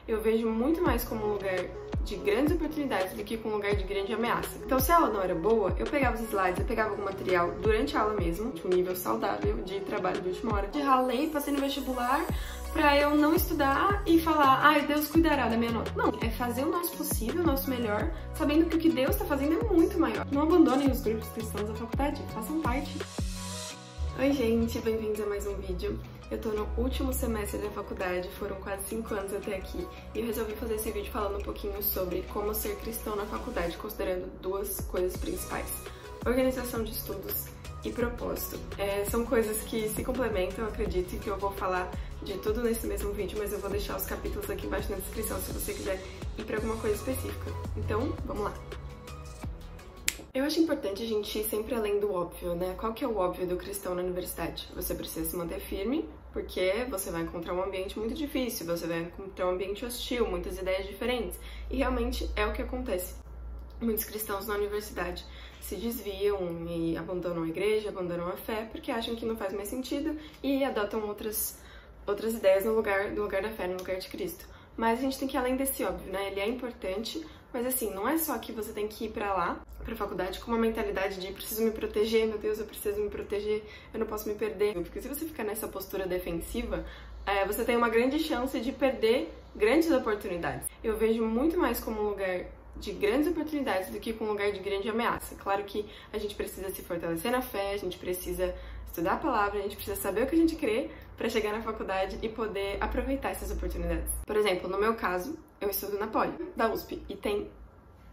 eu vejo muito mais como um lugar de grandes oportunidades do que com um lugar de grande ameaça. Então, se a aula não era boa, eu pegava os slides, eu pegava algum material durante a aula mesmo, de um nível saudável de trabalho de última hora. De ralei, passei no vestibular pra eu não estudar e falar, ai, Deus cuidará da minha nota. Não, é fazer o nosso possível, o nosso melhor, sabendo que o que Deus tá fazendo é muito maior. Não abandonem os grupos cristãos da faculdade, façam parte. Oi gente, bem-vindos a mais um vídeo. Eu tô no último semestre da faculdade, foram quase 5 anos até aqui, e eu resolvi fazer esse vídeo falando um pouquinho sobre como ser cristão na faculdade, considerando duas coisas principais: organização de estudos e propósito. São coisas que se complementam, eu acredito, e que eu vou falar de tudo nesse mesmo vídeo, mas eu vou deixar os capítulos aqui embaixo na descrição se você quiser ir pra alguma coisa específica. Então, vamos lá! Eu acho importante a gente ir sempre além do óbvio, né? Qual que é o óbvio do cristão na universidade? Você precisa se manter firme, porque você vai encontrar um ambiente muito difícil, você vai encontrar um ambiente hostil, muitas ideias diferentes, e realmente é o que acontece. Muitos cristãos na universidade se desviam e abandonam a igreja, abandonam a fé, porque acham que não faz mais sentido e adotam outras ideias no lugar da fé, no lugar de Cristo. Mas a gente tem que ir além desse óbvio, né? Ele é importante, mas assim, não é só que você tem que ir pra lá, pra faculdade, com uma mentalidade de preciso me proteger, meu Deus, eu preciso me proteger, eu não posso me perder. Porque se você ficar nessa postura defensiva, você tem uma grande chance de perder grandes oportunidades. Eu vejo muito mais como um lugar de grandes oportunidades do que com um lugar de grande ameaça. Claro que a gente precisa se fortalecer na fé, a gente precisa estudar a palavra, a gente precisa saber o que a gente crê para chegar na faculdade e poder aproveitar essas oportunidades. Por exemplo, no meu caso, eu estudo na Poli, da USP, e tem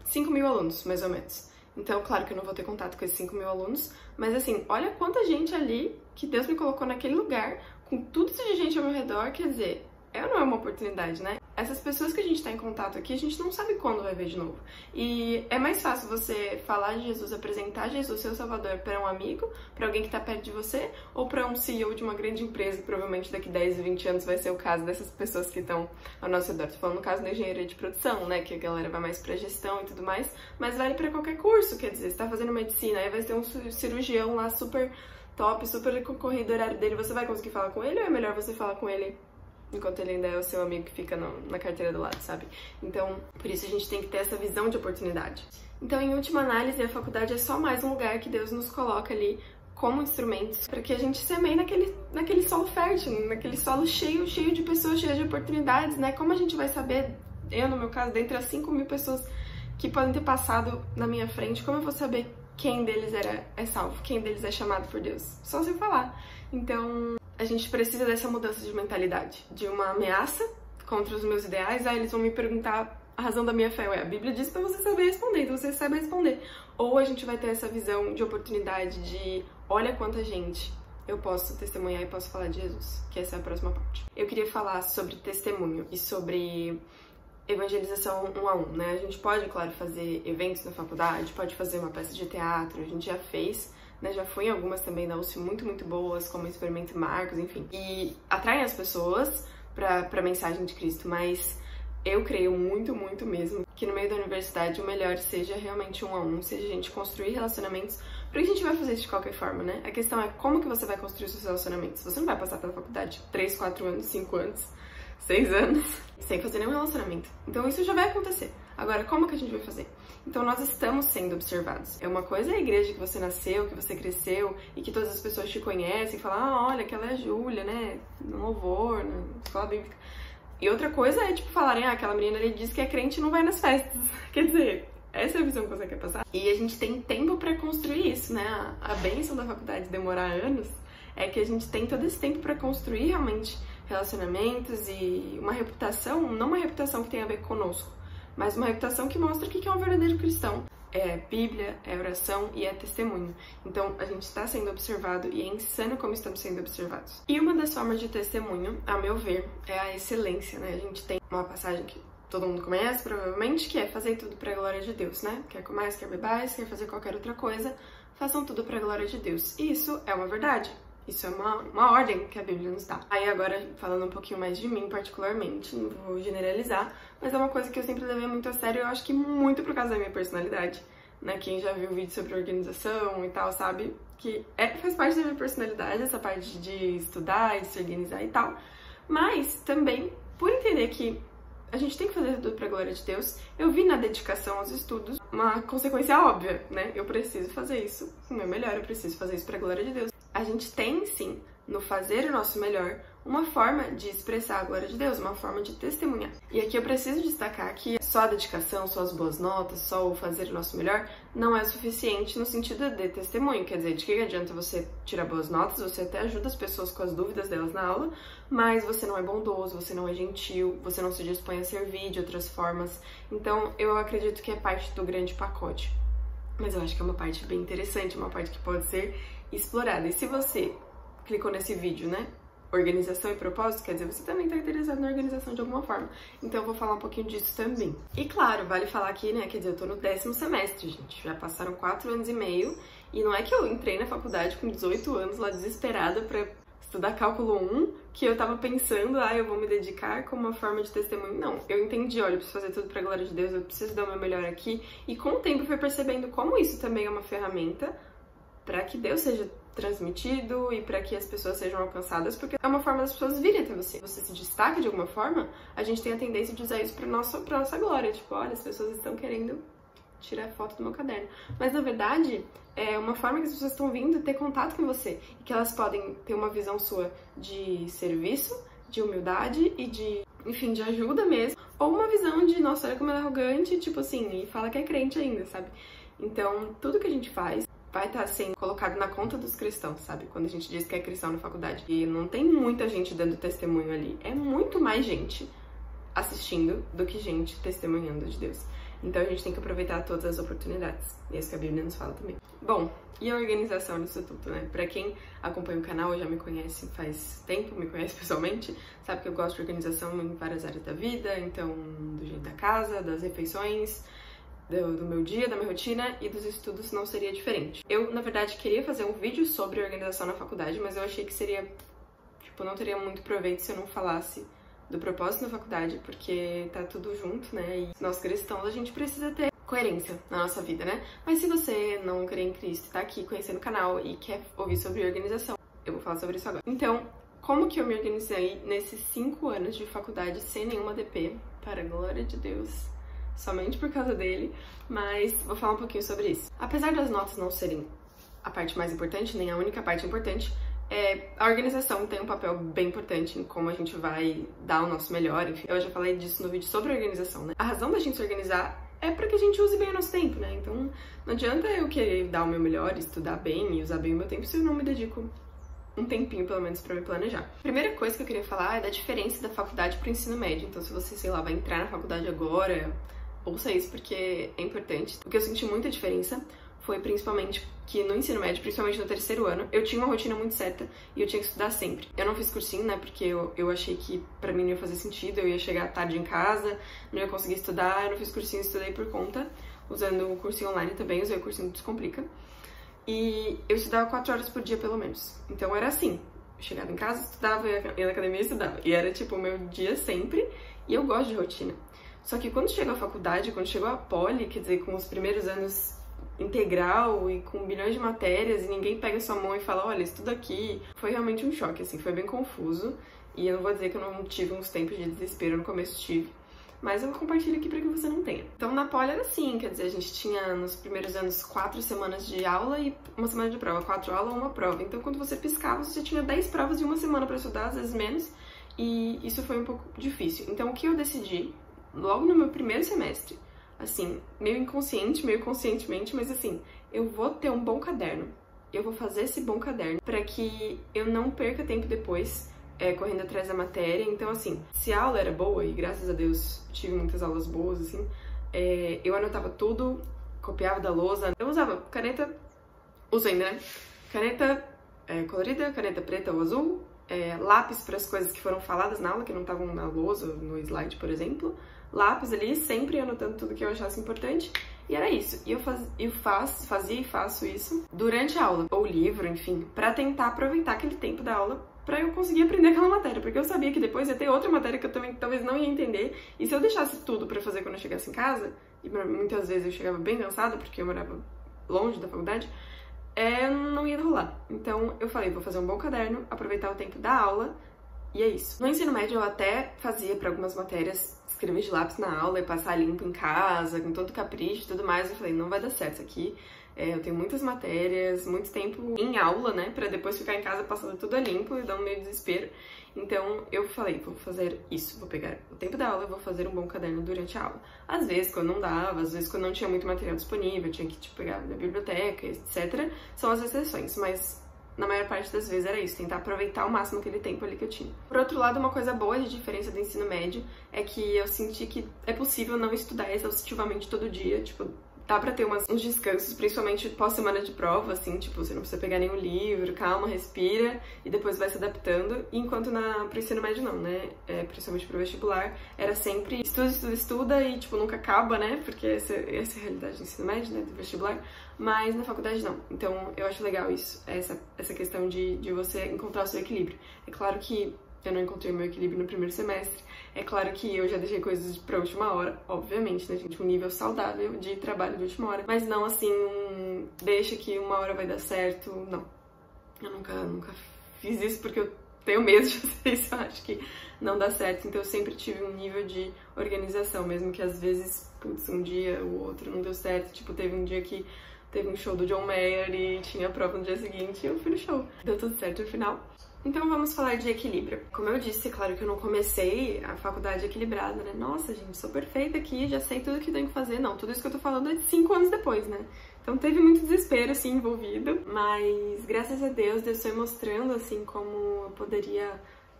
5.000 alunos, mais ou menos. Então, claro que eu não vou ter contato com esses 5.000 alunos, mas assim, olha quanta gente ali que Deus me colocou naquele lugar, com tudo isso de gente ao meu redor, quer dizer, não é uma oportunidade, né? Essas pessoas que a gente tá em contato aqui, a gente não sabe quando vai ver de novo. E é mais fácil você falar de Jesus, apresentar Jesus, seu Salvador, para um amigo, para alguém que tá perto de você, ou para um CEO de uma grande empresa, que provavelmente daqui 10 e 20 anos vai ser o caso dessas pessoas que estão ao nosso redor. Tô falando no caso da engenharia de produção, né? Que a galera vai mais pra gestão e tudo mais, mas vale pra qualquer curso, quer dizer, você tá fazendo medicina, aí vai ser um cirurgião lá super top, super concorrido o horário dele, você vai conseguir falar com ele, ou é melhor você falar com ele enquanto ele ainda é o seu amigo que fica na carteira do lado, sabe? Então, por isso a gente tem que ter essa visão de oportunidade. Então, em última análise, a faculdade é só mais um lugar que Deus nos coloca ali como instrumentos para que a gente semeie naquele solo fértil, naquele solo cheio de pessoas, cheio de oportunidades, né? Como a gente vai saber, eu no meu caso, dentre as 5.000 pessoas que podem ter passado na minha frente, como eu vou saber quem deles é salvo, quem deles é chamado por Deus? Só se eu falar. Então, a gente precisa dessa mudança de mentalidade, de uma ameaça contra os meus ideais. Eles vão me perguntar a razão da minha fé. A Bíblia diz pra você saber responder, então você sabe responder. Ou a gente vai ter essa visão de oportunidade de olha quanta gente eu posso testemunhar e posso falar de Jesus, que essa é a próxima parte. Eu queria falar sobre testemunho e sobre evangelização 1 a 1, né? A gente pode, claro, fazer eventos na faculdade, pode fazer uma peça de teatro, a gente já fez, né? Já fui em algumas também da USP muito boas, como Experimento Marcos, enfim. E atraem as pessoas pra mensagem de Cristo, mas eu creio muito mesmo que no meio da universidade o melhor seja realmente 1 a 1, seja a gente construir relacionamentos, porque a gente vai fazer isso de qualquer forma, né? A questão é como que você vai construir os seus relacionamentos. Você não vai passar pela faculdade 3, 4 anos, 5 anos, 6 anos, sem fazer nenhum relacionamento. Então isso já vai acontecer. Agora, como que a gente vai fazer? Então nós estamos sendo observados. É uma coisa a igreja que você nasceu, que você cresceu e que todas as pessoas te conhecem e falam, olha, aquela é a Júlia, né? No louvor, na escola bíblica. E outra coisa é, tipo, falarem, aquela menina ali diz que é crente e não vai nas festas. Quer dizer, essa é a visão que você quer passar. E a gente tem tempo pra construir isso, né? A bênção da faculdade demorar anos é que a gente tem todo esse tempo pra construir realmente relacionamentos e uma reputação, não uma reputação que tem a ver conosco, mas uma reputação que mostra o que é um verdadeiro cristão. É Bíblia, é oração e é testemunho. Então, a gente está sendo observado e é insano como estamos sendo observados. E uma das formas de testemunho, a meu ver, é a excelência, né? A gente tem uma passagem que todo mundo conhece, provavelmente, que é fazer tudo para a glória de Deus, né? Quer comais, quer bebais, quer fazer qualquer outra coisa, façam tudo para a glória de Deus. E isso é uma verdade. Isso é uma ordem que a Bíblia nos dá. Aí agora, falando um pouquinho mais de mim particularmente, não vou generalizar, mas é uma coisa que eu sempre levei muito a sério, eu acho que muito por causa da minha personalidade, né? Quem já viu vídeo sobre organização e tal, sabe que faz parte da minha personalidade, essa parte de estudar, de se organizar e tal, mas também por entender que a gente tem que fazer tudo pra glória de Deus. Eu vi na dedicação aos estudos uma consequência óbvia, né? Eu preciso fazer isso o meu melhor, eu preciso fazer isso pra glória de Deus. A gente tem, sim, no fazer o nosso melhor, uma forma de expressar a glória de Deus, uma forma de testemunhar. E aqui eu preciso destacar que só a dedicação, só as boas notas, só o fazer o nosso melhor não é suficiente no sentido de testemunho. Quer dizer, de que adianta você tirar boas notas, você até ajuda as pessoas com as dúvidas delas na aula, mas você não é bondoso, você não é gentil, você não se dispõe a servir de outras formas. Então, eu acredito que é parte do grande pacote. Mas eu acho que é uma parte bem interessante, uma parte que pode ser explorada. E se você clicou nesse vídeo, né? Organização e propósito, quer dizer, você também está interessado na organização de alguma forma. Então eu vou falar um pouquinho disso também. E claro, vale falar aqui, né, quer dizer, eu tô no 10º semestre, gente. Já passaram 4 anos e meio, e não é que eu entrei na faculdade com 18 anos lá desesperada pra estudar cálculo 1, que eu tava pensando, eu vou me dedicar como uma forma de testemunho. Não, eu entendi, olha, eu preciso fazer tudo pra glória de Deus, eu preciso dar o meu melhor aqui. E com o tempo eu fui percebendo como isso também é uma ferramenta para que Deus seja transmitido e para que as pessoas sejam alcançadas, porque é uma forma das pessoas virem até você. Você se destaca de alguma forma, a gente tem a tendência de usar isso pra nossa glória. Tipo, olha, as pessoas estão querendo tirar foto do meu caderno. Mas, na verdade, é uma forma que as pessoas estão vindo ter contato com você e que elas podem ter uma visão sua de serviço, de humildade e de, enfim, de ajuda mesmo. Ou uma visão de, nossa, olha como ela é arrogante, tipo assim, e fala que é crente ainda, sabe? Então, tudo que a gente faz vai estar sendo colocado na conta dos cristãos, sabe? Quando a gente diz que é cristão na faculdade. E não tem muita gente dando testemunho ali. É muito mais gente assistindo do que gente testemunhando de Deus. Então a gente tem que aproveitar todas as oportunidades. E é isso que a Bíblia nos fala também. Bom, e a organização disso tudo, né? Pra quem acompanha o canal e já me conhece faz tempo, me conhece pessoalmente, sabe que eu gosto de organização em várias áreas da vida. Então, do jeito da casa, das refeições, do meu dia, da minha rotina e dos estudos não seria diferente. Eu, na verdade, queria fazer um vídeo sobre organização na faculdade, mas eu achei que seria, tipo, não teria muito proveito se eu não falasse do propósito da faculdade, porque tá tudo junto, né? E nós cristãos, a gente precisa ter coerência na nossa vida, né? Mas se você não crê em Cristo, tá aqui conhecendo o canal e quer ouvir sobre organização, eu vou falar sobre isso agora. Então, como que eu me organizei nesses 5 anos de faculdade sem nenhuma DP, para a glória de Deus, somente por causa dele, mas vou falar um pouquinho sobre isso. Apesar das notas não serem a parte mais importante, nem a única parte importante, a organização tem um papel bem importante em como a gente vai dar o nosso melhor, enfim. Eu já falei disso no vídeo sobre organização, né? A razão da gente se organizar é para que a gente use bem o nosso tempo, né? Então, não adianta eu querer dar o meu melhor, estudar bem e usar bem o meu tempo se eu não me dedico um tempinho, pelo menos, pra me planejar. Primeira coisa que eu queria falar é da diferença da faculdade pro ensino médio. Então, se você, sei lá, vai entrar na faculdade agora, ouça isso porque é importante. O que eu senti muita diferença foi principalmente que no ensino médio, principalmente no 3º ano, eu tinha uma rotina muito certa e eu tinha que estudar sempre. Eu não fiz cursinho, né, porque eu achei que pra mim não ia fazer sentido, eu ia chegar tarde em casa, não ia conseguir estudar, eu não fiz cursinho, estudei por conta, usando o cursinho online também, usei o cursinho Descomplica. E eu estudava 4 horas por dia, pelo menos. Então era assim, eu chegava em casa, estudava, ia na academia e estudava. E era tipo o meu dia sempre, e eu gosto de rotina. Só que quando chegou a faculdade, quando chegou a poli, quer dizer, com os primeiros anos integral e com bilhões de matérias e ninguém pega sua mão e fala, olha, estuda aqui, foi realmente um choque, assim, foi bem confuso. E eu não vou dizer que eu não tive uns tempos de desespero, no começo tive, mas eu compartilho aqui para que você não tenha. Então na poli era assim, quer dizer, a gente tinha nos primeiros anos 4 semanas de aula e uma semana de prova, 4 aulas, uma prova. Então quando você piscava, você tinha 10 provas de uma semana para estudar, às vezes menos, e isso foi um pouco difícil. Então o que eu decidi, logo no meu primeiro semestre, assim, meio inconsciente, meio conscientemente, mas assim, eu vou ter um bom caderno, eu vou fazer esse bom caderno para que eu não perca tempo depois correndo atrás da matéria. Então assim, se a aula era boa, e graças a Deus tive muitas aulas boas, assim, eu anotava tudo, copiava da lousa, eu usava caneta, uso ainda, né? Caneta colorida, caneta preta ou azul, lápis para as coisas que foram faladas na aula, que não estavam na lousa, no slide, por exemplo, lápis ali, sempre anotando tudo que eu achasse importante, e era isso. E eu fazia e faço isso durante a aula, ou livro, enfim, pra tentar aproveitar aquele tempo da aula pra eu conseguir aprender aquela matéria, porque eu sabia que depois ia ter outra matéria que eu também talvez não ia entender, e se eu deixasse tudo pra fazer quando eu chegasse em casa, e muitas vezes eu chegava bem cansada, porque eu morava longe da faculdade, não ia rolar. Então eu falei, vou fazer um bom caderno, aproveitar o tempo da aula, e é isso. No ensino médio eu até fazia para algumas matérias escrever de lápis na aula e passar limpo em casa, com todo capricho e tudo mais. Eu falei, não vai dar certo isso aqui. Eu tenho muitas matérias, muito tempo em aula, né, pra depois ficar em casa passando tudo a limpo e dar um meio desespero. Então eu falei, vou fazer isso, vou pegar o tempo da aula e vou fazer um bom caderno durante a aula. Às vezes, quando não dava, às vezes quando não tinha muito material disponível, tinha que pegar na biblioteca, etc. São as exceções, mas na maior parte das vezes era isso, tentar aproveitar ao máximo aquele tempo ali que eu tinha. Por outro lado, uma coisa boa de diferença do ensino médio é que eu senti que é possível não estudar exaustivamente todo dia, tipo, dá pra ter uns descansos, principalmente pós-semana de prova, assim, tipo, você não precisa pegar nenhum livro, calma, respira, e depois vai se adaptando. Enquanto pro ensino médio não, né? Principalmente pro vestibular, era sempre estuda, e, tipo, nunca acaba, né? Porque essa é a realidade do ensino médio, né? Do vestibular. Mas na faculdade não. Então, eu acho legal isso, essa questão de você encontrar o seu equilíbrio. É claro que eu não encontrei o meu equilíbrio no primeiro semestre. É claro que eu já deixei coisas pra última hora, obviamente, né, gente? Um nível saudável de trabalho de última hora. Mas não assim, deixa que uma hora vai dar certo. Não. Eu nunca fiz isso porque eu tenho medo de fazer isso. Eu acho que não dá certo. Então eu sempre tive um nível de organização, mesmo que às vezes, putz, um dia o outro não deu certo. Tipo, teve um dia que teve um show do John Mayer e tinha prova no dia seguinte e eu fui no show. Deu tudo certo no final. Então vamos falar de equilíbrio. Como eu disse, claro que eu não comecei a faculdade equilibrada, né? Nossa, gente, sou perfeita aqui, já sei tudo que tenho que fazer. Não, tudo isso que eu tô falando é de 5 anos depois, né? Então teve muito desespero, assim, envolvido. Mas, graças a Deus, Deus foi mostrando, assim, como eu poderia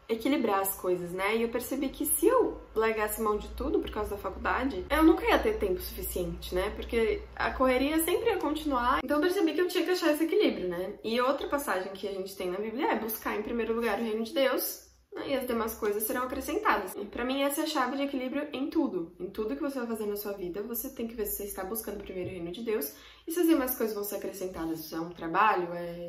equilibrar as coisas, né? E eu percebi que se eu largasse mão de tudo por causa da faculdade, eu nunca ia ter tempo suficiente, né? Porque a correria sempre ia continuar. Então eu percebi que eu tinha que achar esse equilíbrio, né? E outra passagem que a gente tem na Bíblia é buscar em primeiro lugar o reino de Deus, né? E as demais coisas serão acrescentadas. E pra mim essa é a chave de equilíbrio em tudo. Em tudo que você vai fazer na sua vida, você tem que ver se você está buscando primeiro o reino de Deus e se as demais coisas vão ser acrescentadas. Se é um trabalho,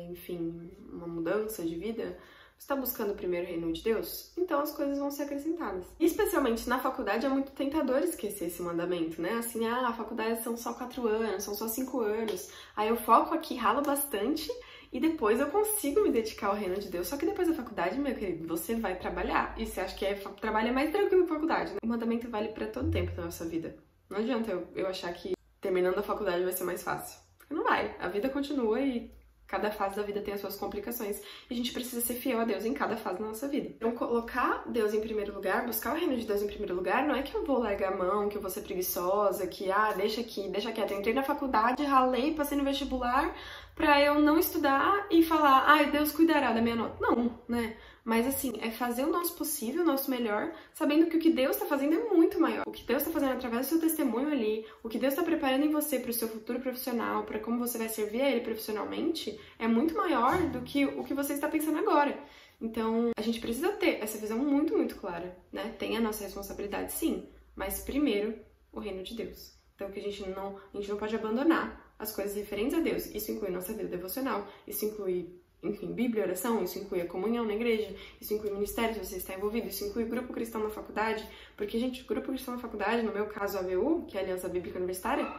enfim, uma mudança de vida, você está buscando primeiro o reino de Deus? Então as coisas vão ser acrescentadas. E especialmente na faculdade é muito tentador esquecer esse mandamento, né? Assim, a faculdade são só 4 anos, são só 5 anos. Aí eu foco aqui, ralo bastante e depois eu consigo me dedicar ao reino de Deus. Só que depois da faculdade, meu querido, você vai trabalhar. E você acha que trabalho é mais tranquilo que a faculdade, né? O mandamento vale para todo tempo da nossa vida. Não adianta eu achar que terminando a faculdade vai ser mais fácil. Porque não vai. A vida continua e cada fase da vida tem as suas complicações e a gente precisa ser fiel a Deus em cada fase da nossa vida. Então, colocar Deus em primeiro lugar, buscar o reino de Deus em primeiro lugar, não é que eu vou largar a mão, que eu vou ser preguiçosa, que, deixa aqui, deixa quieto. Eu entrei na faculdade, ralei, passei no vestibular pra eu não estudar e falar, Deus cuidará da minha nota. Não, né? Mas assim, é fazer o nosso possível, o nosso melhor, sabendo que o que Deus está fazendo é muito maior. O que Deus está fazendo através do seu testemunho ali, o que Deus está preparando em você para o seu futuro profissional, para como você vai servir a Ele profissionalmente, é muito maior do que o que você está pensando agora. Então, a gente precisa ter essa visão muito, muito clara, né? Tem a nossa responsabilidade, sim, mas primeiro, o reino de Deus. Então, que a gente não pode abandonar as coisas referentes a Deus. Isso inclui nossa vida devocional, isso inclui, enfim, Bíblia, oração, isso inclui a comunhão na igreja, isso inclui ministério se você está envolvido, isso inclui grupo cristão na faculdade, porque, gente, grupo cristão na faculdade, no meu caso a ABU, que é a Aliança Bíblica Universitária,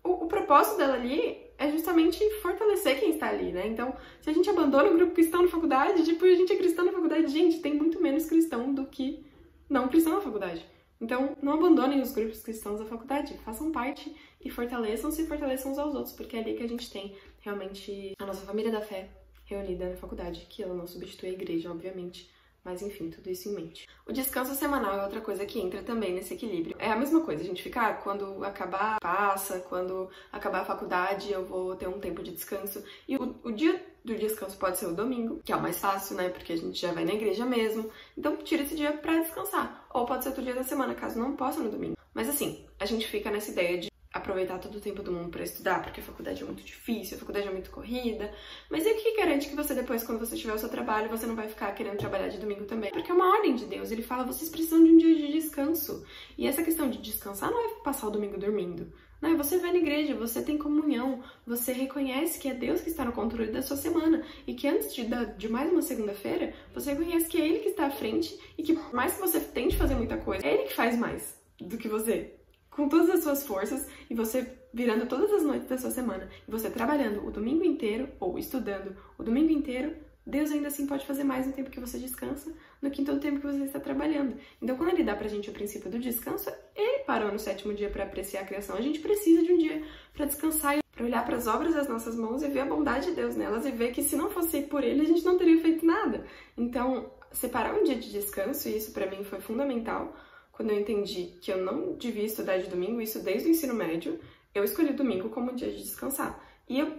o propósito dela ali é justamente fortalecer quem está ali, né? Então, se a gente abandona o grupo cristão na faculdade, tipo, a gente é cristão na faculdade, gente, tem muito menos cristão do que não cristão na faculdade. Então, não abandonem os grupos cristãos da faculdade, façam parte e fortaleçam-se e fortaleçam uns aos outros, porque é ali que a gente tem realmente a nossa família da fé reunida na faculdade, que ela não substitui a igreja, obviamente, mas enfim, tudo isso em mente. O descanso semanal é outra coisa que entra também nesse equilíbrio. É a mesma coisa, a gente fica, quando acabar, passa, quando acabar a faculdade eu vou ter um tempo de descanso. E o dia do descanso pode ser o domingo, que é o mais fácil, né, porque a gente já vai na igreja mesmo. Então tira esse dia pra descansar. Ou pode ser outro dia da semana, caso não possa no domingo. Mas assim, a gente fica nessa ideia de aproveitar todo o tempo do mundo para estudar, porque a faculdade é muito difícil, a faculdade é muito corrida. Mas e o que garante que você depois, quando você tiver o seu trabalho, você não vai ficar querendo trabalhar de domingo também? Porque é uma ordem de Deus, ele fala, vocês precisam de um dia de descanso. E essa questão de descansar não é passar o domingo dormindo. Não, é você vai na igreja, você tem comunhão, você reconhece que é Deus que está no controle da sua semana e que antes de mais uma segunda-feira, você reconhece que é Ele que está à frente e que por mais que você tente fazer muita coisa, é Ele que faz mais do que você. Com todas as suas forças e você virando todas as noites da sua semana e você trabalhando o domingo inteiro ou estudando o domingo inteiro Deus ainda assim pode fazer mais no tempo que você descansa do que em todo o tempo que você está trabalhando. Então, quando ele dá pra gente o princípio do descanso, ele parou no 7º dia para apreciar a criação. A gente precisa de um dia para descansar, para olhar para as obras das nossas mãos e ver a bondade de Deus nelas e ver que se não fosse por ele, a gente não teria feito nada. Então, separar um dia de descanso, e isso para mim foi fundamental, quando eu entendi que eu não devia estudar de domingo, isso desde o ensino médio, eu escolhi o domingo como um dia de descansar. E eu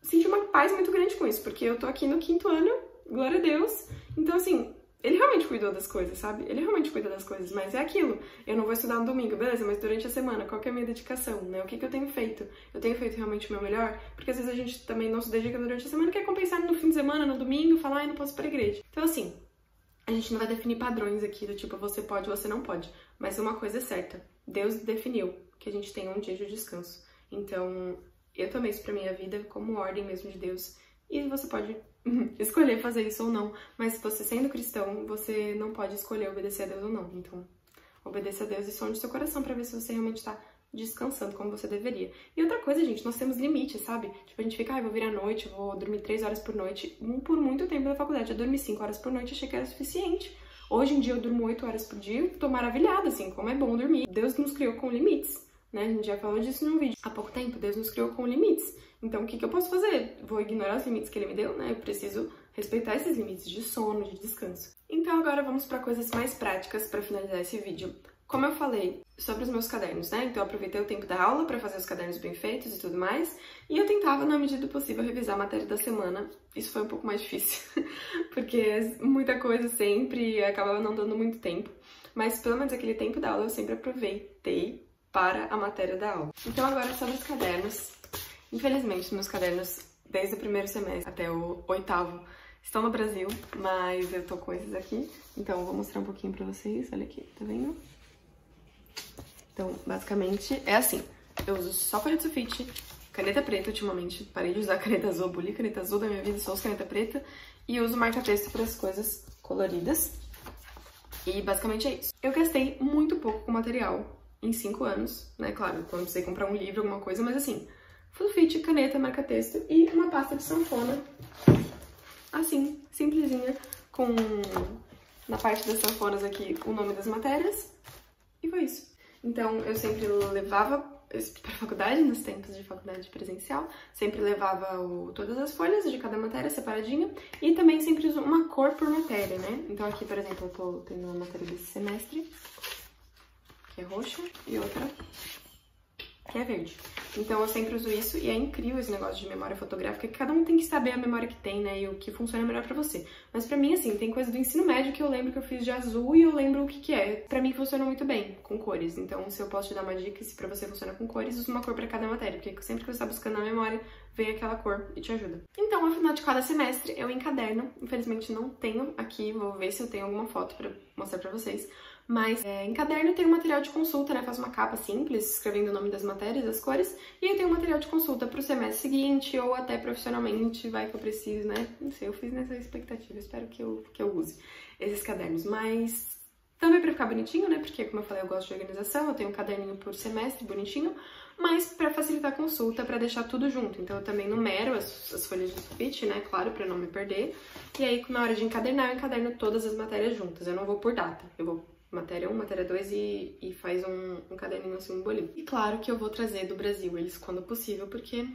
senti uma paz muito grande com isso, porque eu tô aqui no 5º ano, glória a Deus. Então, assim, ele realmente cuidou das coisas, sabe? Ele realmente cuida das coisas, mas é aquilo. Eu não vou estudar no domingo, beleza, mas durante a semana, qual que é a minha dedicação, né? O que eu tenho feito? Eu tenho feito realmente o meu melhor? Porque às vezes a gente também não se dedica durante a semana, quer compensar no fim de semana, no domingo, falar, ai, não posso ir pra igreja. Então, assim, a gente não vai definir padrões aqui do tipo, você pode, você não pode. Mas uma coisa é certa, Deus definiu que a gente tem um dia de descanso. Então, eu tomei isso pra minha vida como ordem mesmo de Deus. E você pode escolher fazer isso ou não. Mas você sendo cristão, você não pode escolher obedecer a Deus ou não. Então, obedeça a Deus e sonde seu coração pra ver se você realmente tá descansando como você deveria. E outra coisa, gente, nós temos limites, sabe? Tipo, a gente fica, vou vir à noite, vou dormir 3 horas por noite. Por muito tempo na faculdade, eu dormi 5 horas por noite, achei que era suficiente. Hoje em dia eu durmo 8 horas por dia, tô maravilhada, assim, como é bom dormir. Deus nos criou com limites, né? A gente já falou disso num vídeo. Há pouco tempo, Deus nos criou com limites. Então, o que eu posso fazer? Vou ignorar os limites que ele me deu, né? Eu preciso respeitar esses limites de sono, de descanso. Então, agora vamos para coisas mais práticas para finalizar esse vídeo. Como eu falei sobre os meus cadernos, né? Então eu aproveitei o tempo da aula para fazer os cadernos bem feitos e tudo mais. E eu tentava, na medida do possível, revisar a matéria da semana. Isso foi um pouco mais difícil, porque muita coisa sempre acabava não dando muito tempo. Mas pelo menos aquele tempo da aula eu sempre aproveitei para a matéria da aula. Então agora sobre os cadernos. Infelizmente, meus cadernos, desde o 1º semestre até o 8º, estão no Brasil, mas eu tô com esses aqui. Então eu vou mostrar um pouquinho pra vocês. Olha aqui, tá vendo? Então, basicamente, é assim. Eu uso só paleta sulfite, caneta preta ultimamente. Parei de usar caneta azul, aboli caneta azul da minha vida, só uso caneta preta. E uso marca-texto para as coisas coloridas. E basicamente é isso. Eu gastei muito pouco com material em 5 anos, né? Claro, quando eu precisei comprar um livro, alguma coisa, mas assim, sulfite, caneta, marca-texto e uma pasta de sanfona. Assim, simplesinha, com na parte das sanfonas aqui o nome das matérias. E foi isso. Então, eu sempre levava para a faculdade, nos tempos de faculdade presencial, sempre levava todas as folhas de cada matéria separadinha e também sempre uso uma cor por matéria, né? Então aqui, por exemplo, eu tô tendo uma matéria desse semestre, que é roxa, e outra que é verde. Então eu sempre uso isso e é incrível esse negócio de memória fotográfica, que cada um tem que saber a memória que tem, né, e o que funciona melhor pra você. Mas pra mim, assim, tem coisa do ensino médio que eu lembro que eu fiz de azul e eu lembro o que é. Pra mim funciona muito bem, com cores. Então se eu posso te dar uma dica, se pra você funciona com cores, usa uma cor pra cada matéria, porque sempre que você tá buscando na memória, vem aquela cor e te ajuda. Então, ao final de cada semestre, eu encaderno. Infelizmente não tenho aqui, vou ver se eu tenho alguma foto pra mostrar pra vocês. Mas em caderno tem um material de consulta, né? Faz uma capa simples, escrevendo o nome das matérias, as cores. E eu tenho um material de consulta pro semestre seguinte ou até profissionalmente, vai que eu preciso, né? Não sei, eu fiz nessa expectativa, espero que eu use esses cadernos. Mas também pra ficar bonitinho, né? Porque, como eu falei, eu gosto de organização, eu tenho um caderninho por semestre, bonitinho. Mas pra facilitar a consulta, pra deixar tudo junto. Então eu também numero as folhas de sulfite, né? Claro, pra não me perder. E aí, na hora de encadernar, eu encaderno todas as matérias juntas. Eu não vou por data, eu vou matéria 1, matéria 2 e faz um caderninho assim, um bolinho. E claro que eu vou trazer do Brasil eles quando possível, porque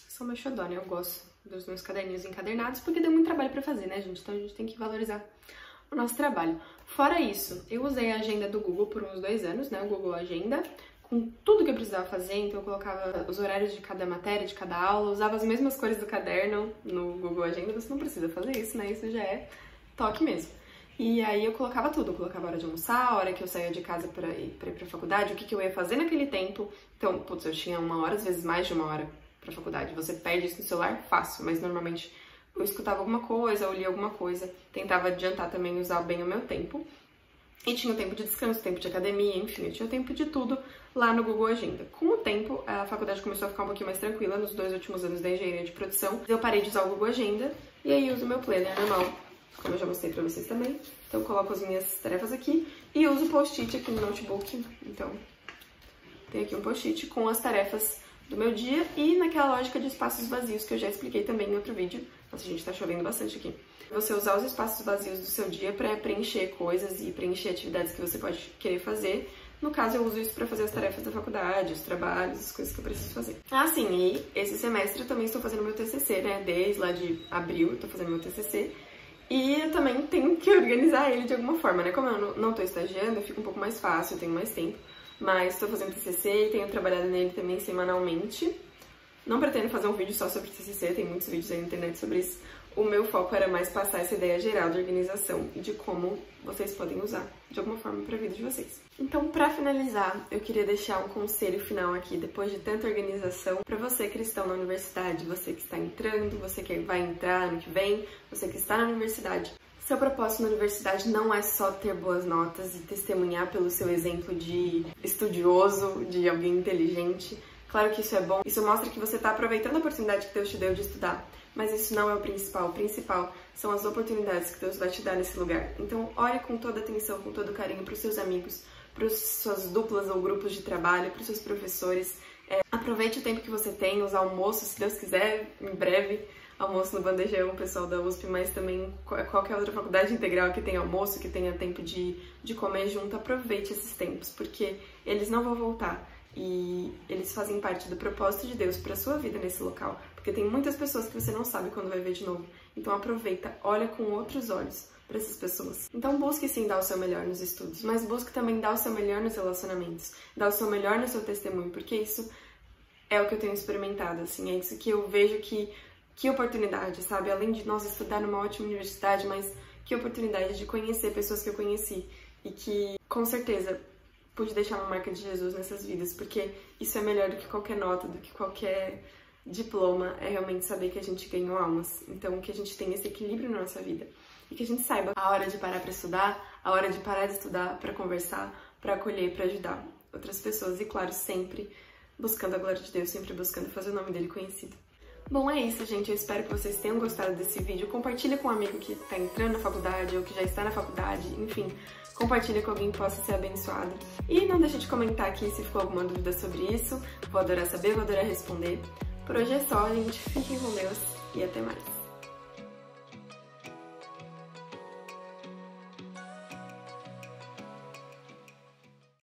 são meu xodó, né? Eu gosto dos meus caderninhos encadernados, porque deu muito trabalho pra fazer, né, gente? Então a gente tem que valorizar o nosso trabalho. Fora isso, eu usei a agenda do Google por uns 2 anos, né? O Google Agenda, com tudo que eu precisava fazer. Então eu colocava os horários de cada matéria, de cada aula, usava as mesmas cores do caderno no Google Agenda. Você não precisa fazer isso, né? Isso já é toque mesmo. E aí eu colocava tudo, eu colocava a hora de almoçar, a hora que eu saía de casa pra ir pra faculdade, o que eu ia fazer naquele tempo. Então, putz, eu tinha 1 hora, às vezes mais de 1 hora pra faculdade. Você perde isso no celular fácil, mas normalmente eu escutava alguma coisa, eu lia alguma coisa, tentava adiantar também, usar bem o meu tempo. E tinha o tempo de descanso, tempo de academia, enfim, eu tinha o tempo de tudo lá no Google Agenda. Com o tempo, a faculdade começou a ficar um pouquinho mais tranquila, nos 2 últimos anos da engenharia de produção. Eu parei de usar o Google Agenda e aí uso o meu planner normal, como eu já mostrei pra vocês também. Então eu coloco as minhas tarefas aqui e uso o post-it aqui no notebook. Então tem aqui um post-it com as tarefas do meu dia e naquela lógica de espaços vazios que eu já expliquei também em outro vídeo. Nossa, gente, tá chovendo bastante aqui. Você usar os espaços vazios do seu dia para preencher coisas e preencher atividades que você pode querer fazer. No caso, eu uso isso para fazer as tarefas da faculdade, os trabalhos, as coisas que eu preciso fazer. Ah, sim, e esse semestre eu também estou fazendo meu TCC, né? Desde lá de abril eu tô fazendo meu TCC. E eu também tenho que organizar ele de alguma forma, né? Como eu não tô estagiando, fica um pouco mais fácil, eu tenho mais tempo. Mas estou fazendo TCC e tenho trabalhado nele também semanalmente. Não pretendo fazer um vídeo só sobre TCC, tem muitos vídeos aí na internet sobre isso. O meu foco era mais passar essa ideia geral de organização e de como vocês podem usar de alguma forma para a vida de vocês. Então, para finalizar, eu queria deixar um conselho final aqui, depois de tanta organização, para você cristão na universidade, você que está entrando, você que vai entrar ano que vem, você que está na universidade. Seu propósito na universidade não é só ter boas notas e testemunhar pelo seu exemplo de estudioso, de alguém inteligente. Claro que isso é bom, isso mostra que você está aproveitando a oportunidade que Deus te deu de estudar, mas isso não é o principal são as oportunidades que Deus vai te dar nesse lugar. Então, olhe com toda atenção, com todo carinho para os seus amigos, para as suas duplas ou grupos de trabalho, para os seus professores. Aproveite o tempo que você tem, os almoços, se Deus quiser, em breve, almoço no Bandejão, o pessoal da USP, mas também qualquer outra faculdade integral que tenha almoço, que tenha tempo de comer junto, aproveite esses tempos, porque eles não vão voltar. E eles fazem parte do propósito de Deus para sua vida nesse local, porque tem muitas pessoas que você não sabe quando vai ver de novo. Então aproveita, olha com outros olhos para essas pessoas. Então busque sim dar o seu melhor nos estudos, mas busque também dar o seu melhor nos relacionamentos, dar o seu melhor no seu testemunho, porque isso é o que eu tenho experimentado, assim, é isso que eu vejo que oportunidade, sabe? Além de nós estudar numa ótima universidade, mas que oportunidade de conhecer pessoas que eu conheci e que, com certeza, pude deixar uma marca de Jesus nessas vidas, porque isso é melhor do que qualquer nota, do que qualquer diploma, é realmente saber que a gente ganhou almas. Então, que a gente tenha esse equilíbrio na nossa vida e que a gente saiba a hora de parar para estudar, a hora de parar de estudar para conversar, para acolher, para ajudar outras pessoas e, claro, sempre buscando a glória de Deus, sempre buscando fazer o nome dele conhecido. Bom, é isso, gente. Eu espero que vocês tenham gostado desse vídeo. Compartilha com um amigo que está entrando na faculdade ou que já está na faculdade, enfim. Compartilha com alguém que possa ser abençoado. E não deixa de comentar aqui se ficou alguma dúvida sobre isso. Vou adorar saber, vou adorar responder. Por hoje é só, gente. Fiquem com Deus e até mais.